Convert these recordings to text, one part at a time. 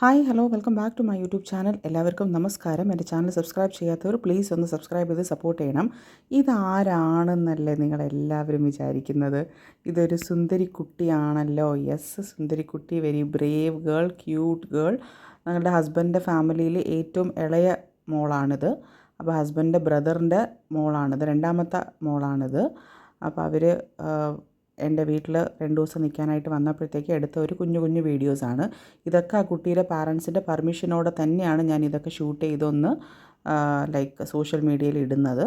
Hi hello welcome back to my YouTube channel. എല്ലാവർക്കും നമസ്കാരം. എൻ്റെ ചാനൽ സബ്സ്ക്രൈബ് ചെയ്യാത്തവർ പ്ലീസ് ഒന്ന് സബ്സ്ക്രൈബ് ചെയ്ത് സപ്പോർട്ട് ചെയ്യണം. ഇതാരാണെന്നല്ലേ നിങ്ങളെല്ലാവരും വിചാരിക്കുന്നത്? ഇതൊരു സുന്ദരി കുട്ടിയാണല്ലോ. യെസ്, സുന്ദരി കുട്ടി, very Brave girl, cute girl. ഞങ്ങളുടെ ഹസ്ബൻഡിൻ്റെ ഫാമിലിയിൽ ഏറ്റവും ഇളയ മോളാണിത്. അപ്പോൾ ഹസ്ബൻഡിൻ്റെ ബ്രദറിൻ്റെ മോളാണിത്, രണ്ടാമത്തെ മോളാണിത്. അപ്പോൾ അവർ എൻ്റെ വീട്ടിൽ 2 ദിവസം നിൽക്കാനായിട്ട് വന്നപ്പോഴത്തേക്ക് എടുത്ത ഒരു കുഞ്ഞു കുഞ്ഞു വീഡിയോസാണ് ഇതൊക്കെ. ആ കുട്ടിയുടെ പാരൻസിൻ്റെ പെർമിഷനോടെ തന്നെയാണ് ഞാൻ ഇതൊക്കെ ഷൂട്ട് ചെയ്തൊന്ന് ലൈക്ക് സോഷ്യൽ മീഡിയയിൽ ഇടുന്നത്.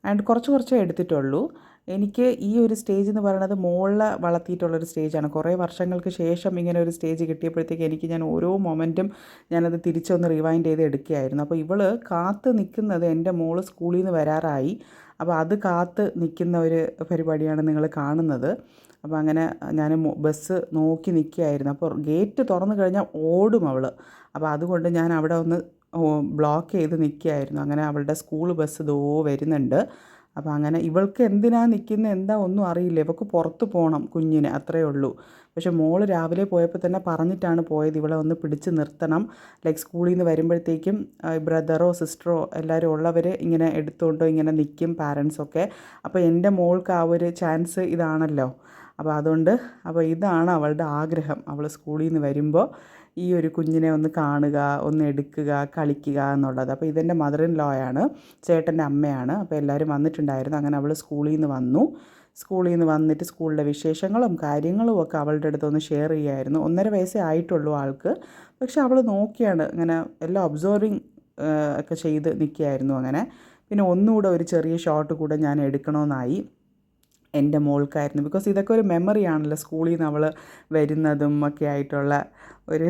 ആൻഡ് കുറച്ചേ എടുത്തിട്ടുള്ളൂ. എനിക്ക് ഈ ഒരു സ്റ്റേജ് എന്ന് പറയുന്നത് മോളിൽ വളർത്തിയിട്ടുള്ളൊരു സ്റ്റേജാണ്. കുറേ വർഷങ്ങൾക്ക് ശേഷം ഇങ്ങനെ ഒരു സ്റ്റേജ് കിട്ടിയപ്പോഴത്തേക്ക് ഞാൻ ഓരോ മൊമെൻറ്റും ഞാനത് തിരിച്ചൊന്ന് റിവൈൻഡ് ചെയ്ത് എടുക്കുകയായിരുന്നു. അപ്പോൾ ഇവൾ കാത്ത് നിൽക്കുന്നത് എൻ്റെ മോള് സ്കൂളിൽ നിന്ന് വരാറായി. അപ്പോൾ അത് കാത്ത് നിൽക്കുന്ന ഒരു പരിപാടിയാണ് നിങ്ങൾ കാണുന്നത്. അപ്പോൾ അങ്ങനെ ഞാൻ ബസ് നോക്കി നിൽക്കുകയായിരുന്നു. അപ്പോൾ ഗേറ്റ് തുറന്നു കഴിഞ്ഞാൽ ഓടും അവൾ. അപ്പോൾ അതുകൊണ്ട് ഞാൻ അവിടെ ഒന്ന് ബ്ലോക്ക് ചെയ്ത് നിൽക്കുകയായിരുന്നു. അങ്ങനെ അവളുടെ സ്കൂൾ ബസ് ദോ വരുന്നുണ്ട്. അപ്പോൾ അങ്ങനെ ഇവൾക്ക് എന്തിനാണ് നിൽക്കുന്നത് എന്താ ഒന്നും അറിയില്ല. ഇവൾക്ക് പുറത്ത് പോകണം കുഞ്ഞിന്, അത്രയേ ഉള്ളൂ. പക്ഷേ മോള് രാവിലെ പോയപ്പോൾ തന്നെ പറഞ്ഞിട്ടാണ് പോയത്, ഇവളെ ഒന്ന് പിടിച്ച് നിർത്തണം. ലൈക്ക് സ്കൂളിൽ നിന്ന് വരുമ്പോഴത്തേക്കും ബ്രദറോ സിസ്റ്ററോ എല്ലാവരും ഉള്ളവർ ഇങ്ങനെ എടുത്തുകൊണ്ട് ഇങ്ങനെ നിൽക്കും, പാരൻസൊക്കെ. അപ്പോൾ എൻ്റെ മോൾക്ക് ആ ഒരു ചാൻസ് ഇതാണല്ലോ. അപ്പോൾ ഇതാണ് അവളുടെ ആഗ്രഹം. അവൾ സ്കൂളിൽ നിന്ന് വരുമ്പോൾ ഈ ഒരു കുഞ്ഞിനെ ഒന്ന് കാണുക, ഒന്ന് എടുക്കുക, കളിക്കുക എന്നുള്ളത്. അപ്പോൾ ഇതെൻ്റെ മദർ ഇൻ ലോ ആണ്, ചേട്ടൻ്റെ അമ്മയാണ്. അപ്പോൾ എല്ലാവരും വന്നിട്ടുണ്ടായിരുന്നു. അങ്ങനെ അവൾ സ്കൂളിൽ നിന്ന് വന്നു. സ്കൂളിൽ നിന്ന് വന്നിട്ട് സ്കൂളിലെ വിശേഷങ്ങളും കാര്യങ്ങളും ഒക്കെ അവളുടെ അടുത്തൊന്ന് ഷെയർ ചെയ്യുമായിരുന്നു. 1.5 വയസ്സേ ആയിട്ടുള്ളൂ ആൾക്ക്. പക്ഷെ അവൾ നോക്കിയാണ് ഇങ്ങനെ എല്ലാം ഒബ്സർവിങ് ഒക്കെ ചെയ്ത് നിൽക്കുകയായിരുന്നു. അങ്ങനെ പിന്നെ ഒന്നുകൂടെ ഒരു ചെറിയ ഷോട്ട് കൂടെ ഞാൻ എടുക്കണമെന്നായി എൻ്റെ മോൾക്കായിരുന്നു. ബിക്കോസ് ഇതൊക്കെ ഒരു മെമ്മറി ആണല്ലോ, സ്കൂളിൽ നിന്ന് അവൾ വരുന്നതും ഒക്കെ ആയിട്ടുള്ള ഒരു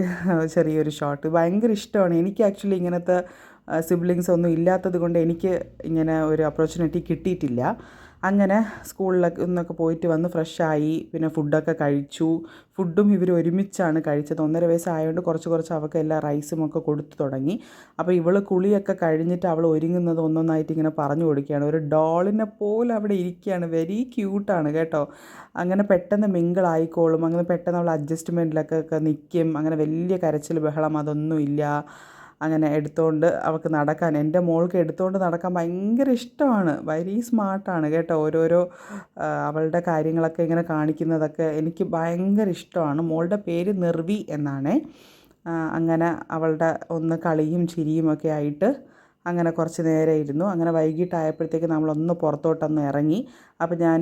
ചെറിയൊരു ഷോട്ട്. ഭയങ്കര ഇഷ്ടമാണ് എനിക്ക്. ആക്ച്വലി ഇങ്ങനത്തെ സിബ്ലിങ്സ് ഒന്നും ഇല്ലാത്തത് കൊണ്ട് എനിക്ക് ഇങ്ങനെ ഒരു ഓപ്പർച്യൂണിറ്റി കിട്ടിയിട്ടില്ല. അങ്ങനെ സ്കൂളിലൊക്കെ ഒന്നൊക്കെ പോയിട്ട് വന്ന് ഫ്രഷായി, പിന്നെ ഫുഡൊക്കെ കഴിച്ചു. ഫുഡും ഇവർ ഒരുമിച്ചാണ് കഴിച്ചത്. 1.5 വയസ്സായതുകൊണ്ട് കുറച്ച് അവൾക്ക് എല്ലാ റൈസും ഒക്കെ കൊടുത്തു തുടങ്ങി. അപ്പോൾ ഇവൾ കുളിയൊക്കെ കഴിഞ്ഞിട്ട് അവൾ ഒരുങ്ങുന്നത് ഒന്നൊന്നായിട്ട് ഇങ്ങനെ പറഞ്ഞു കൊടുക്കുകയാണ്. ഒരു ഡോളിനെ പോലെ അവിടെ ഇരിക്കുകയാണ്. വെരി ക്യൂട്ടാണ് കേട്ടോ. അങ്ങനെ പെട്ടെന്ന് മിങ്കിളായിക്കോളും. അങ്ങനെ പെട്ടെന്ന് അവൾ അഡ്ജസ്റ്റ്മെൻറ്റിലൊക്കെ നിൽക്കും. അങ്ങനെ വലിയ കരച്ചിൽ ബഹളം അതൊന്നുമില്ല. അങ്ങനെ എടുത്തുകൊണ്ട് അവൾക്ക് നടക്കാൻ, എൻ്റെ മോൾക്ക് എടുത്തുകൊണ്ട് നടക്കാൻ ഭയങ്കര ഇഷ്ടമാണ്. വെരി സ്മാർട്ടാണ് കേട്ടോ. ഓരോരോ അവളുടെ കാര്യങ്ങളൊക്കെ ഇങ്ങനെ കാണിക്കുന്നതൊക്കെ എനിക്ക് ഭയങ്കര ഇഷ്ടമാണ്. മോളുടെ പേര് നിർവി എന്നാണ്. അങ്ങനെ അവളുടെ ഒന്ന് കളിയും ചിരിയും ഒക്കെ ആയിട്ട് അങ്ങനെ കുറച്ച് നേരം ഇരുന്നു. അങ്ങനെ വൈകിട്ടായപ്പോഴത്തേക്ക് നമ്മളൊന്ന് പുറത്തോട്ടൊന്ന് ഇറങ്ങി. അപ്പോൾ ഞാൻ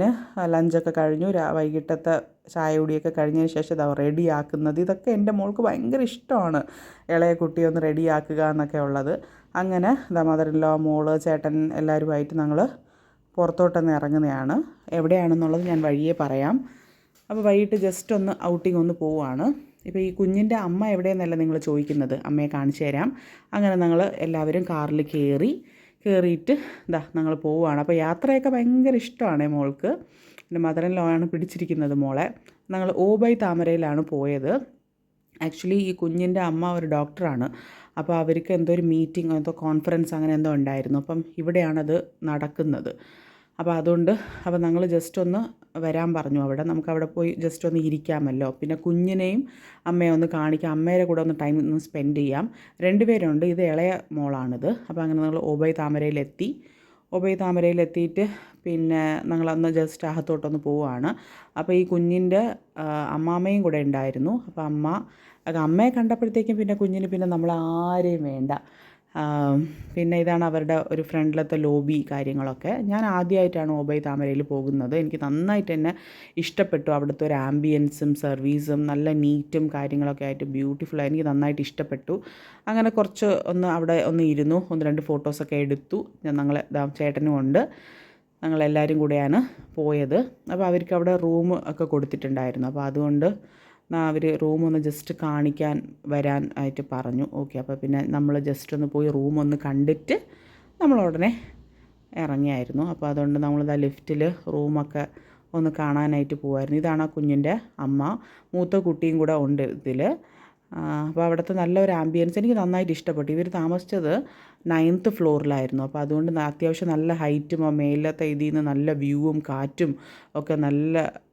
ലഞ്ചൊക്കെ കഴിഞ്ഞു. വൈകിട്ടത്തെ ചായ കുടിയൊക്കെ കഴിഞ്ഞതിന് ശേഷം ഇതാ റെഡിയാക്കുന്നത്. ഇതൊക്കെ എൻ്റെ മോൾക്ക് ഭയങ്കര ഇഷ്ടമാണ്, ഇളയ കുട്ടിയെ ഒന്ന് റെഡിയാക്കുക എന്നൊക്കെ ഉള്ളത്. അങ്ങനെ ഇതാ മദർ ഇൻ ലോ, മോള്, ചേട്ടൻ എല്ലാവരുമായിട്ട് ഞങ്ങൾ പുറത്തോട്ടൊന്ന് ഇറങ്ങുന്നതാണ്. എവിടെയാണെന്നുള്ളത് ഞാൻ വഴിയേ പറയാം. അപ്പോൾ വൈകിട്ട് ജസ്റ്റ് ഒന്ന് ഔട്ടിങ് ഒന്ന് പോവുകയാണ്. ഇപ്പോൾ ഈ കുഞ്ഞിൻ്റെ അമ്മ എവിടെയെന്നല്ല നിങ്ങൾ ചോദിക്കുന്നത്, അമ്മയെ കാണിച്ചു തരാം. അങ്ങനെ ഞങ്ങൾ എല്ലാവരും കാറിൽ കയറിയിട്ട് ഞങ്ങൾ പോവുകയാണ്. അപ്പോൾ യാത്രയൊക്കെ ഭയങ്കര ഇഷ്ടമാണ് മോൾക്ക്. എൻ്റെ മദർ ഇൻ ലോ ആണ് പിടിച്ചിരിക്കുന്നത് മോളെ. ഞങ്ങൾ ഓബൈ താമരയിലാണ് പോയത്. ആക്ച്വലി ഈ കുഞ്ഞിൻ്റെ അമ്മ ഒരു ഡോക്ടറാണ്. അപ്പോൾ അവർക്ക് എന്തോ ഒരു മീറ്റിംഗ്, എന്തോ കോൺഫറൻസ് അങ്ങനെ എന്തോ ഉണ്ടായിരുന്നു. അപ്പം ഇവിടെയാണത് നടക്കുന്നത്. അപ്പോൾ ഞങ്ങൾ ജസ്റ്റ് ഒന്ന് വരാൻ പറഞ്ഞു. നമുക്കവിടെ പോയി ജസ്റ്റ് ഒന്ന് ഇരിക്കാമല്ലോ. പിന്നെ കുഞ്ഞിനെയും അമ്മയെ ഒന്ന് കാണിക്കാം, അമ്മയുടെ കൂടെ ഒന്ന് ടൈം ഒന്ന് സ്പെൻഡ് ചെയ്യാം. 2 പേരുണ്ട്. ഇത് ഇളയ മോളാണിത്. അപ്പോൾ അങ്ങനെ ഞങ്ങൾ ഓബൈ താമരയിലെത്തിയിട്ട് പിന്നെ ഞങ്ങളന്ന് ജസ്റ്റ് അകത്തോട്ടൊന്ന് പോവുകയാണ്. അപ്പോൾ ഈ കുഞ്ഞിൻ്റെ അമ്മാമ്മയും കൂടെ ഉണ്ടായിരുന്നു. അപ്പോൾ അമ്മയെ കണ്ടപ്പോഴത്തേക്കും പിന്നെ കുഞ്ഞിന് പിന്നെ നമ്മൾ ആരെയും വേണ്ട. പിന്നെ ഇതാണ് അവരുടെ ഒരു ഫ്രണ്ടിലത്തെ ലോബി കാര്യങ്ങളൊക്കെ. ഞാൻ ആദ്യമായിട്ടാണ് ഓബൈ താമരയിൽ പോകുന്നത്. എനിക്ക് നന്നായിട്ട് തന്നെ ഇഷ്ടപ്പെട്ടു. അവിടുത്തെ ഒരു ആംബിയൻസും സർവീസും നല്ല നീറ്റും കാര്യങ്ങളൊക്കെ ആയിട്ട് ബ്യൂട്ടിഫുള്ളായി. എനിക്ക് നന്നായിട്ട് ഇഷ്ടപ്പെട്ടു. അങ്ങനെ കുറച്ച് അവിടെ ഇരുന്നു, 1-2 ഫോട്ടോസൊക്കെ എടുത്തു. ഞങ്ങൾ ചേട്ടനും ഉണ്ട്, ഞങ്ങളെല്ലാവരും കൂടെയാണ് പോയത്. അപ്പോൾ അവർക്ക് അവിടെ റൂം ഒക്കെ കൊടുത്തിട്ടുണ്ടായിരുന്നു. അപ്പോൾ അതുകൊണ്ട് അവർ റൂമൊന്ന് ജസ്റ്റ് കാണിക്കാൻ വരാൻ ആയിട്ട് പറഞ്ഞു. ഓക്കെ, അപ്പോൾ പിന്നെ നമ്മൾ ജസ്റ്റ് ഒന്ന് പോയി റൂമൊന്ന് കണ്ടിട്ട് നമ്മൾ ഉടനെ ഇറങ്ങിയായിരുന്നു. അപ്പോൾ അതുകൊണ്ട് നമ്മളിതാ ലിഫ്റ്റിൽ റൂമൊക്കെ ഒന്ന് കാണാനായിട്ട് പോകുമായിരുന്നു. ഇതാണ് ആ കുഞ്ഞിൻ്റെ അമ്മ. മൂത്ത കുട്ടിയും കൂടെ ഉണ്ട് ഇതിൽ. അപ്പോൾ അവിടുത്തെ നല്ലൊരു ആംബിയൻസ് എനിക്ക് നന്നായിട്ട് ഇഷ്ടപ്പെട്ടു. ഇവർ താമസിച്ചത് 9th ഫ്ലോറിലായിരുന്നു. അപ്പോൾ അതുകൊണ്ട് അത്യാവശ്യം നല്ല ഹൈറ്റും മേലത്തെ ഇതിൽ നിന്ന് നല്ല വ്യൂവും കാറ്റും ഒക്കെ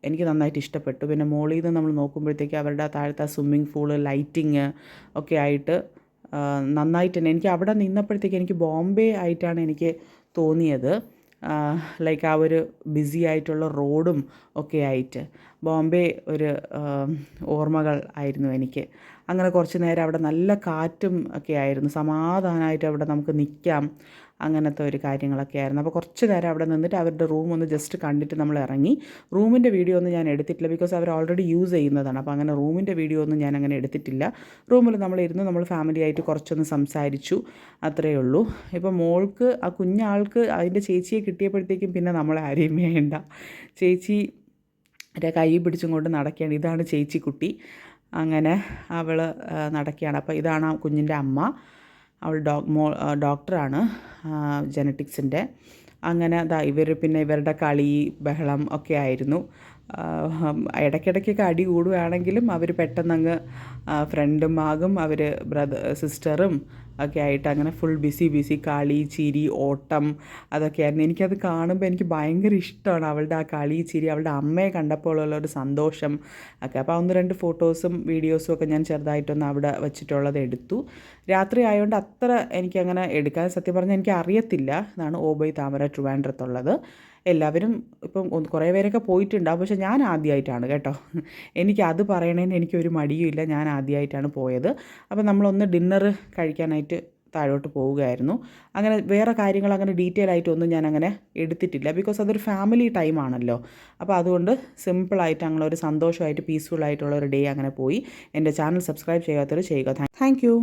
എനിക്ക് നന്നായിട്ട് ഇഷ്ടപ്പെട്ടു. പിന്നെ മുകളിൽ നിന്ന് നമ്മൾ നോക്കുമ്പോഴത്തേക്ക് അവരുടെ താഴത്തെ സ്വിമ്മിംഗ് പൂള് ലൈറ്റിങ് ഒക്കെ ആയിട്ട് നന്നായിട്ട് തന്നെ എനിക്ക് അവിടെ നിന്നപ്പോഴത്തേക്ക് എനിക്ക് ബോംബെ ആയിട്ടാണ് എനിക്ക് തോന്നിയത്. ലൈക്ക് ആ ഒരു ബിസി ആയിട്ടുള്ള റോഡും ഒക്കെ ആയിട്ട് ബോംബെ ഒരു ഓർമ്മകൾ ആയിരുന്നു എനിക്ക്. അങ്ങനെ കുറച്ച് നേരം അവിടെ നല്ല കാറ്റും ഒക്കെ ആയിരുന്നു, സമാധാനമായിട്ട് അവിടെ നമുക്ക് നിൽക്കാം, അങ്ങനത്തെ ഒരു കാര്യങ്ങളൊക്കെ ആയിരുന്നു. അപ്പോൾ കുറച്ച് നേരം അവിടെ നിന്നിട്ട് അവരുടെ റൂം ഒന്ന് ജസ്റ്റ് കണ്ടിട്ട് നമ്മൾ ഇറങ്ങി. റൂമിൻ്റെ വീഡിയോ ഒന്നും ഞാൻ എടുത്തിട്ടില്ല, ബിക്കോസ് അവർ ഓൾറെഡി യൂസ് ചെയ്യുന്നതാണ്. അപ്പോൾ അങ്ങനെ റൂമിൻ്റെ വീഡിയോ ഒന്നും ഞാൻ അങ്ങനെ എടുത്തിട്ടില്ല. റൂമിൽ നമ്മളിരുന്ന് നമ്മൾ ഫാമിലിയായിട്ട് കുറച്ചൊന്ന് സംസാരിച്ചു, അത്രയേ ഉള്ളൂ. ഇപ്പോൾ മോൾക്ക് ആ കുഞ്ഞാൾക്ക് അതിൻ്റെ ചേച്ചിയെ കിട്ടിയപ്പോഴത്തേക്കും പിന്നെ നമ്മളെ ആരെയും വേണ്ട. ചേച്ചിയുടെ കൈ പിടിച്ചും കൊണ്ട് നടക്കുകയാണ്. ഇതാണ് ചേച്ചിക്കുട്ടി. അങ്ങനെ അവൾ നടക്കുകയാണ്. അപ്പോൾ ഇതാണ് ആ കുഞ്ഞിൻ്റെ അമ്മ. അവൾ ഡോക്ടറാണ്, ജെനറ്റിക്സിൻ്റെ. അങ്ങനെ പിന്നെ ഇവരുടെ കളി ബഹളം ഒക്കെ ആയിരുന്നു. ഇടയ്ക്കിടയ്ക്കൊക്കെ അടി കൂടുകയാണെങ്കിലും അവർ പെട്ടെന്നങ്ങ് ഫ്രണ്ടും ആകും. അവർ സിസ്റ്ററും ഒക്കെ ആയിട്ട് അങ്ങനെ ഫുൾ ബിസി കളി ചിരി ഓട്ടം അതൊക്കെയായിരുന്നു. എനിക്കത് കാണുമ്പോൾ എനിക്ക് ഭയങ്കര ഇഷ്ടമാണ് അവളുടെ ആ കളി ചിരി, അവളുടെ അമ്മയെ കണ്ടപ്പോൾ ഉള്ളൊരു സന്തോഷം ഒക്കെ. അപ്പോൾ 1-2 ഫോട്ടോസും വീഡിയോസും ഒക്കെ ഞാൻ ചെറുതായിട്ടൊന്ന് അവിടെ വെച്ചിട്ടുള്ളത് എടുത്തു. രാത്രി ആയതുകൊണ്ട് അത്ര എനിക്കങ്ങനെ എടുക്കാൻ സത്യം പറഞ്ഞാൽ എനിക്ക് അറിയത്തില്ല. ഇതാണ് ഓബൈ താമര ട്രിവാൻഡ്രത്തുള്ളത്. എല്ലാവരും ഇപ്പം കുറേ പേരൊക്കെ പോയിട്ടുണ്ടാവും, പക്ഷേ ഞാൻ ആദ്യമായിട്ടാണ് കേട്ടോ. എനിക്കത് പറയണതിന് എനിക്കൊരു മടിയുമില്ല, ഞാൻ ആദ്യമായിട്ടാണ് പോയത്. അപ്പോൾ നമ്മളൊന്ന് ഡിന്നർ കഴിക്കാനായിട്ട് താഴോട്ട് പോവുകയായിരുന്നു. അങ്ങനെ വേറെ കാര്യങ്ങൾ അങ്ങനെ ഡീറ്റെയിൽ ആയിട്ടൊന്നും ഞാൻ അങ്ങനെ എടുത്തിട്ടില്ല, ബിക്കോസ് അതൊരു ഫാമിലി ടൈമാണല്ലോ. അപ്പോൾ അതുകൊണ്ട് സിമ്പിളായിട്ട് അങ്ങനെ ഒരു സന്തോഷമായിട്ട് പീസ്ഫുള്ളായിട്ടുള്ള ഒരു ഡേ അങ്ങനെ പോയി. എൻ്റെ ചാനൽ സബ്സ്ക്രൈബ് ചെയ്യാത്തവർ ചെയ്യുക. Thank you.